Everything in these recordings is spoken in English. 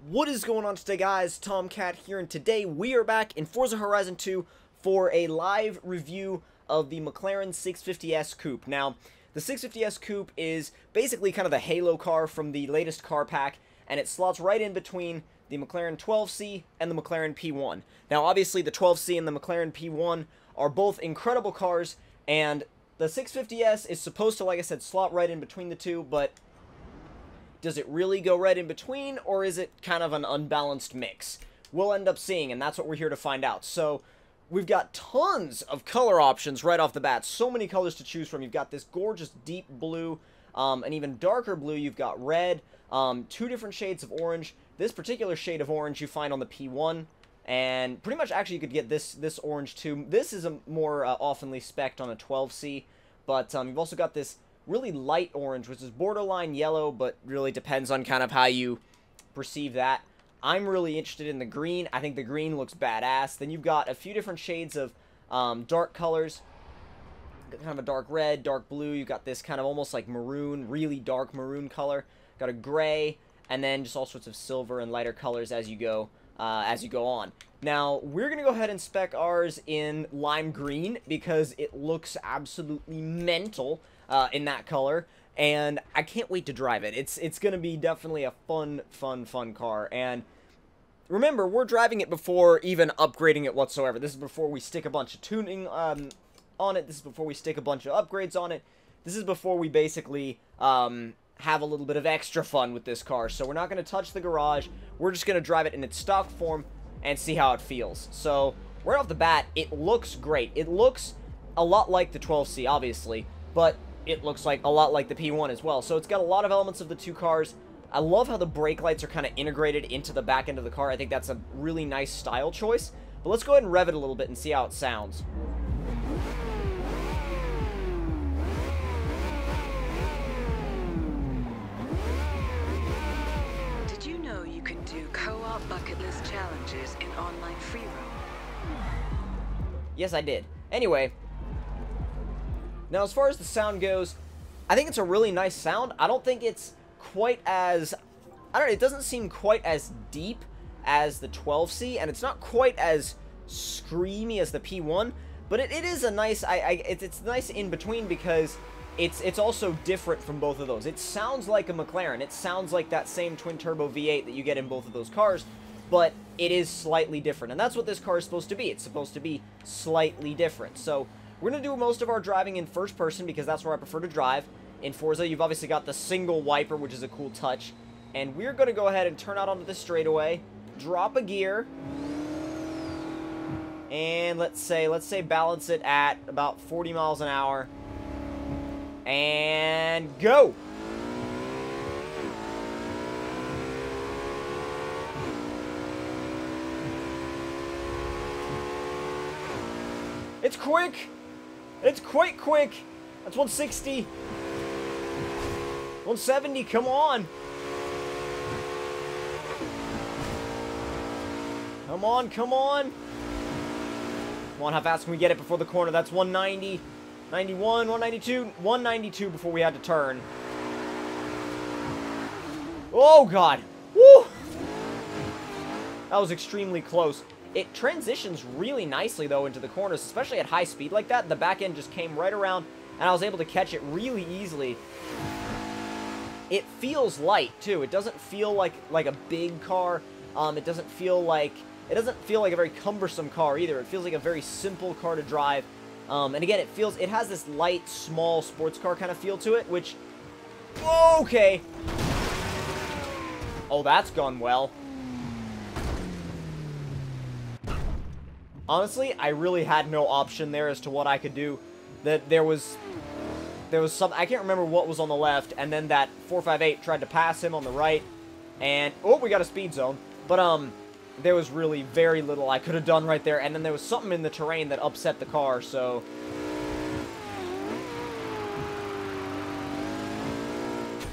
What is going on today, guys? Tomcat here, and today we are back in Forza Horizon 2 for a live review of the McLaren 650S Coupe. Now, the 650S Coupe is basically kind of the halo car from the latest car pack, and it slots right in between the McLaren 12C and the McLaren P1. Now, obviously, the 12C and the McLaren P1 are both incredible cars, and the 650S is supposed to, like I said, slot right in between the two, but does it really go right in between, or is it kind of an unbalanced mix? We'll end up seeing, and that's what we're here to find out. So, we've got tons of color options right off the bat. So many colors to choose from. You've got this gorgeous deep blue, and even darker blue. You've got red, two different shades of orange. This particular shade of orange you find on the P1, and pretty much actually you could get this orange too. This is a more oftenly spec'd on a 12C, but you've also got this really light orange, which is borderline yellow, but really depends on kind of how you perceive that. I'm really interested in the green. I think the green looks badass. Then you've got a few different shades of dark colors. Kind of a dark red, dark blue. You've got this kind of almost like maroon, really dark maroon color. Got a gray, and then just all sorts of silver and lighter colors as you go on. Now, we're going to go ahead and spec ours in lime green because it looks absolutely mental in that color, and I can't wait to drive it. It's going to be definitely a fun car, and remember, we're driving it before even upgrading it whatsoever. This is before we stick a bunch of tuning on it. This is before we stick a bunch of upgrades on it. This is before we basically have a little bit of extra fun with this car. So we're not going to touch the garage. We're just going to drive it in its stock form and see how it feels. So right off the bat, it looks great. It looks a lot like the 12C, obviously, but it looks like a lot like the P1 as well. So it's got a lot of elements of the two cars. I love how the brake lights are kind of integrated into the back end of the car. I think that's a really nice style choice. But let's go ahead and rev it a little bit and see how it sounds. Did you know you can do co-op bucket list challenges in online free roam? Yes, I did. Anyway, now as far as the sound goes, I think it's a really nice sound. I don't think it's quite as, I don't know, it doesn't seem quite as deep as the 12C, and it's not quite as screamy as the P1, but it is a nice, it's nice in between because it's also different from both of those. It sounds like a McLaren. It sounds like that same twin-turbo V8 that you get in both of those cars, but it is slightly different, and that's what this car is supposed to be. It's supposed to be slightly different. So we're going to do most of our driving in first person because that's where I prefer to drive. In Forza, you've obviously got the single wiper, which is a cool touch. And we're going to go ahead and turn out onto the straightaway, drop a gear, and let's say balance it at about 40 miles an hour, and go! It's quick! It's quite quick! That's 160. 170, come on! Come on, come on! Come on, how fast can we get it before the corner? That's 190, 91, 192, 192 before we had to turn. Oh, God! Woo! That was extremely close. It transitions really nicely, though, into the corners, especially at high speed like that. The back end just came right around, and I was able to catch it really easily. It feels light, too. It doesn't feel like a big car. It doesn't feel like a very cumbersome car, either. It feels like a very simple car to drive. And again, it has this light, small sports car kind of feel to it, which... Okay. Oh, that's gone well. Honestly, I really had no option there as to what I could do. That there was some, I can't remember what was on the left, and then that 458 tried to pass him on the right, and, oh, we got a speed zone. But, there was really very little I could have done right there, and then there was something in the terrain that upset the car, so...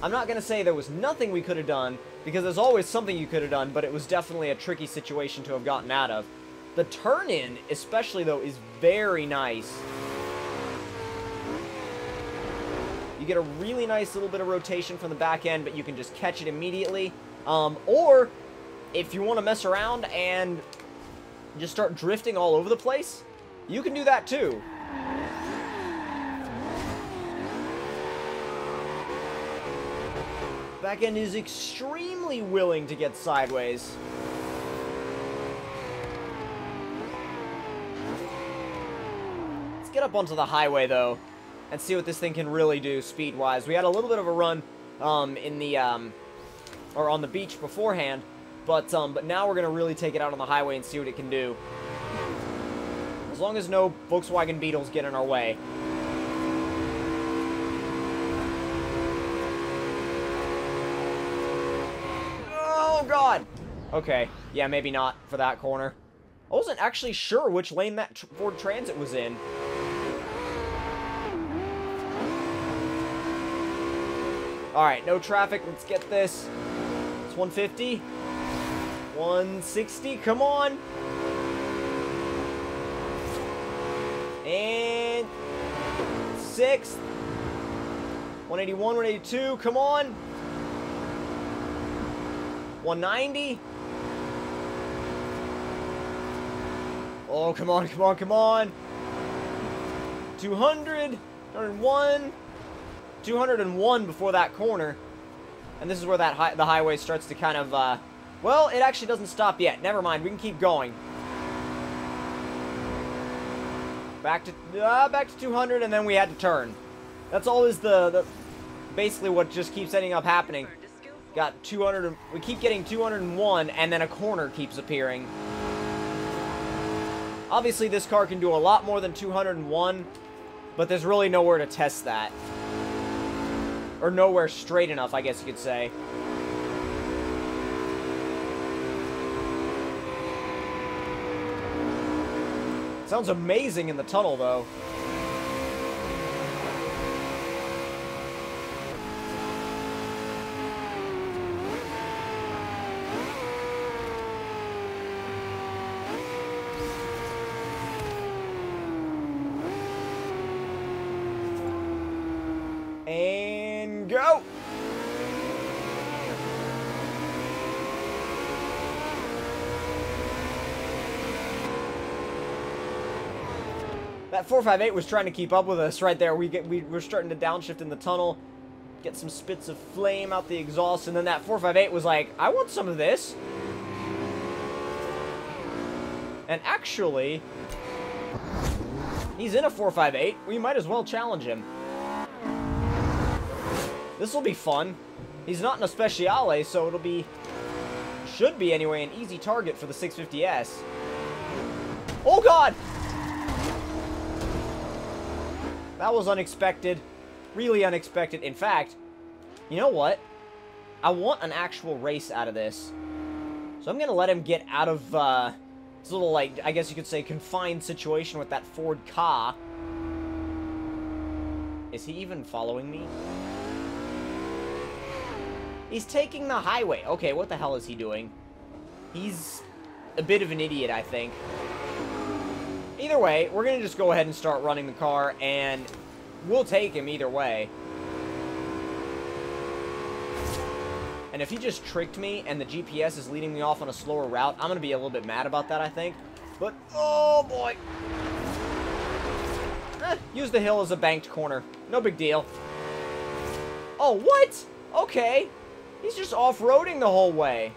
I'm not gonna say there was nothing we could have done, because there's always something you could have done, but it was definitely a tricky situation to have gotten out of. The turn-in, especially, though, is very nice. You get a really nice little bit of rotation from the back end, but you can just catch it immediately. Or if you want to mess around and just start drifting all over the place, you can do that too. Back end is extremely willing to get sideways. Let's get up onto the highway, though, and see what this thing can really do speed-wise. We had a little bit of a run in the, or on the beach beforehand, but now we're going to really take it out on the highway and see what it can do. As long as no Volkswagen Beetles get in our way. Oh, God! Okay, yeah, maybe not for that corner. I wasn't actually sure which lane that Ford Transit was in. Alright, no traffic. Let's get this. It's 150. 160. Come on. And 6. 181, 182. Come on. 190. Oh, come on, come on, come on. 200. 201. 201 before that corner. And this is where that the highway starts to kind of, well, it actually doesn't stop yet. Never mind, we can keep going. Back to 200, and then we had to turn. That's always basically what just keeps ending up happening. Got 200, we keep getting 201, and then a corner keeps appearing. Obviously, this car can do a lot more than 201, but there's really nowhere to test that. Or nowhere straight enough, I guess you could say. Sounds amazing in the tunnel, though. And go! That 458 was trying to keep up with us right there. We're starting to downshift in the tunnel, get some spits of flame out the exhaust, and then that 458 was like, I want some of this. And actually, he's in a 458. We might as well challenge him. This will be fun. He's not in a Speciale, so it'll be, should be anyway, an easy target for the 650S. Oh, God! That was unexpected. Really unexpected. In fact, you know what? I want an actual race out of this. So I'm going to let him get out of this little, like, I guess you could say, confined situation with that Ford Ka. Is he even following me? He's taking the highway. Okay, what the hell is he doing? He's a bit of an idiot, I think. Either way, we're going to just go ahead and start running the car, and we'll take him either way. And if he just tricked me and the GPS is leading me off on a slower route, I'm going to be a little bit mad about that, I think. But, oh boy. Use the hill as a banked corner. No big deal. Oh, what? Okay. He's just off-roading the whole way.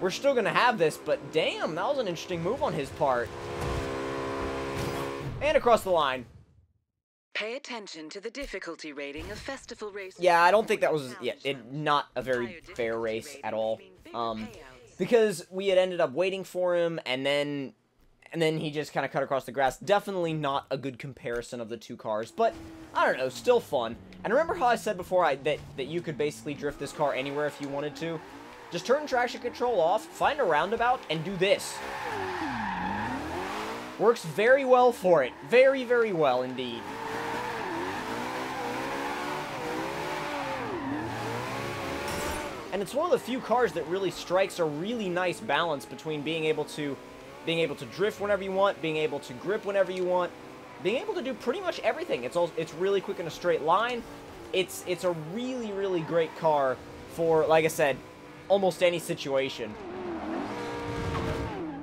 We're still going to have this, but damn, that was an interesting move on his part. And across the line. Pay attention to the difficulty rating of festival races. Yeah, I don't think that was not a very fair race at all. Because we had ended up waiting for him, and then he just kind of cut across the grass. Definitely not a good comparison of the two cars, but I don't know, still fun. And remember how I said before that you could basically drift this car anywhere if you wanted to? Just turn traction control off, find a roundabout, and do this. Works very well for it. Very, very well indeed. And it's one of the few cars that really strikes a really nice balance between being able to drift whenever you want, being able to grip whenever you want, being able to do pretty much everything. It's really quick in a straight line, it's a really, really great car for, like I said, almost any situation.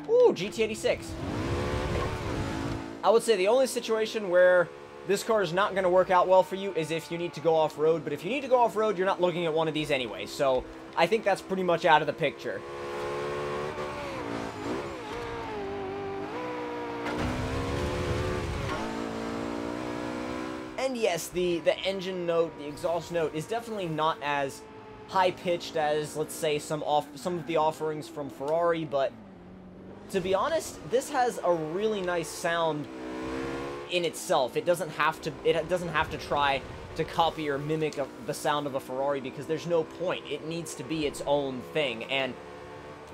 Ooh, GT86. I would say the only situation where this car is not going to work out well for you is if you need to go off-road, but if you need to go off-road, you're not looking at one of these anyway, so I think that's pretty much out of the picture. And yes, the engine note, the exhaust note, is definitely not as high-pitched as, let's say, some of the offerings from Ferrari, but to be honest, this has a really nice sound in itself. It doesn't have to try to copy or mimic the sound of a Ferrari, because there's no point. It needs to be its own thing, and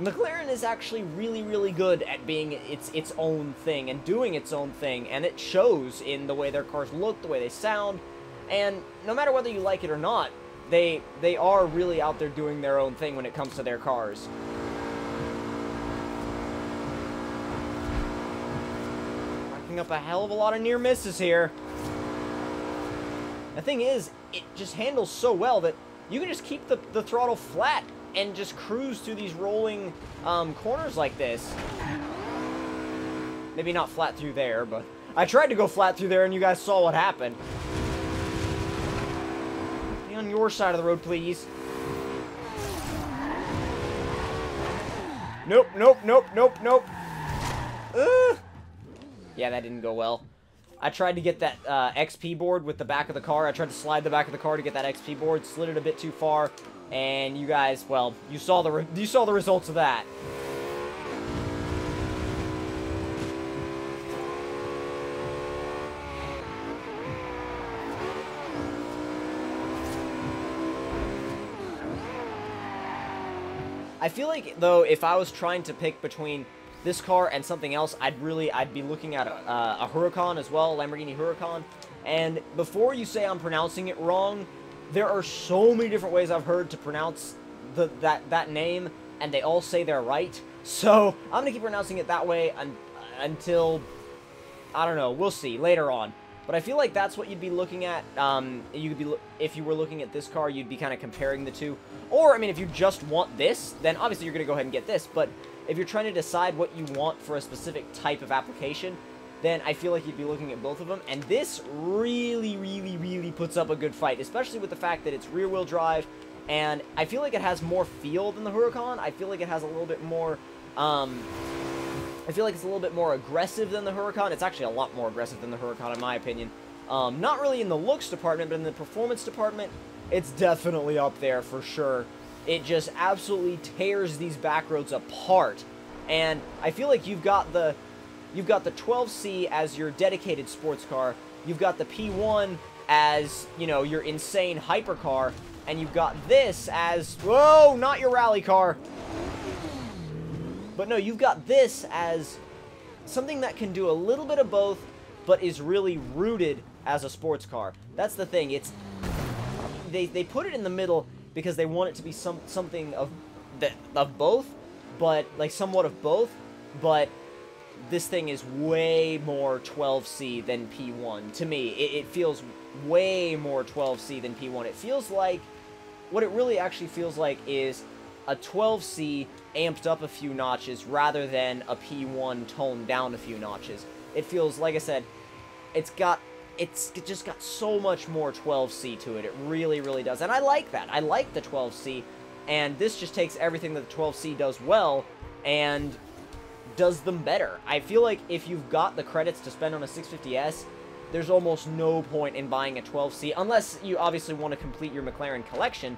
McLaren is actually really, really good at being its own thing and doing its own thing, and it shows in the way their cars look, the way they sound, and no matter whether you like it or not, they are really out there doing their own thing when it comes to their cars. Racking up a hell of a lot of near misses here. The thing is, it just handles so well that you can just keep the throttle flat and just cruise through these rolling corners like this. Maybe not flat through there, but I tried to go flat through there and you guys saw what happened. Be on your side of the road, please. Nope, nope, nope, nope, nope. Yeah, that didn't go well. I tried to get that XP board with the back of the car. I tried to slide the back of the car to get that XP board, slid it a bit too far, and you guys, well, you saw the results of that. I feel like, though, if I was trying to pick between this car and something else, I'd be looking at a Huracan as well, Lamborghini Huracan. And before you say I'm pronouncing it wrong, there are so many different ways I've heard to pronounce that name, and they all say they're right. So I'm gonna keep pronouncing it that way until, I don't know, we'll see later on. But I feel like that's what you'd be looking at. If you were looking at this car, you'd be kind of comparing the two. Or, I mean, if you just want this, then obviously you're gonna go ahead and get this. But if you're trying to decide what you want for a specific type of application, then I feel like you'd be looking at both of them. And this really, really, really puts up a good fight, especially with the fact that it's rear-wheel drive, and I feel like it has more feel than the Huracan. I feel like it has a little bit more, I feel like it's a little bit more aggressive than the Huracan. It's actually a lot more aggressive than the Huracan, in my opinion. Not really in the looks department, but in the performance department, it's definitely up there for sure. It just absolutely tears these back roads apart. And I feel like you've got the 12C as your dedicated sports car. You've got the P1 as, you know, your insane hypercar. And you've got this as, whoa, not your rally car. But no, you've got this as something that can do a little bit of both, but is really rooted as a sports car. That's the thing. It's they put it in the middle because they want it to be something of both, but like somewhat of both. But this thing is way more 12C than P1 to me. It feels way more 12C than P1. It feels like, what it really actually feels like is a 12C amped up a few notches rather than a P1 toned down a few notches. It feels, like I said, it's just got so much more 12C to it. It really, really does. And I like that. I like the 12C. And this just takes everything that the 12C does well and does them better. I feel like if you've got the credits to spend on a 650S, there's almost no point in buying a 12C, unless you obviously want to complete your McLaren collection.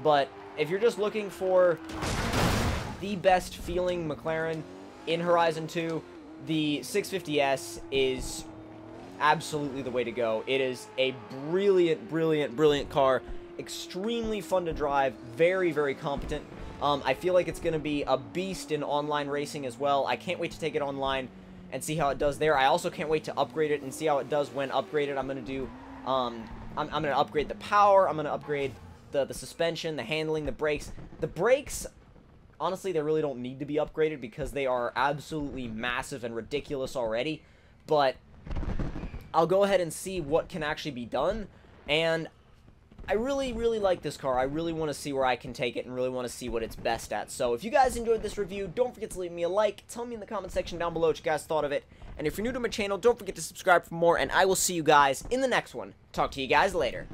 But if you're just looking for the best feeling McLaren in Horizon 2, the 650S is absolutely the way to go. It is a brilliant, brilliant, brilliant car. Extremely fun to drive. Very, very competent. I feel like it's going to be a beast in online racing as well. I can't wait to take it online and see how it does there. I also can't wait to upgrade it and see how it does when upgraded. I'm going to do, I'm going to upgrade the power. I'm going to upgrade the suspension, the handling, the brakes. The brakes, honestly, they really don't need to be upgraded because they are absolutely massive and ridiculous already. But I'll go ahead and see what can actually be done. And I really, really like this car. I really want to see where I can take it and really want to see what it's best at. So if you guys enjoyed this review, don't forget to leave me a like. Tell me in the comment section down below what you guys thought of it. And if you're new to my channel, don't forget to subscribe for more, and I will see you guys in the next one. Talk to you guys later.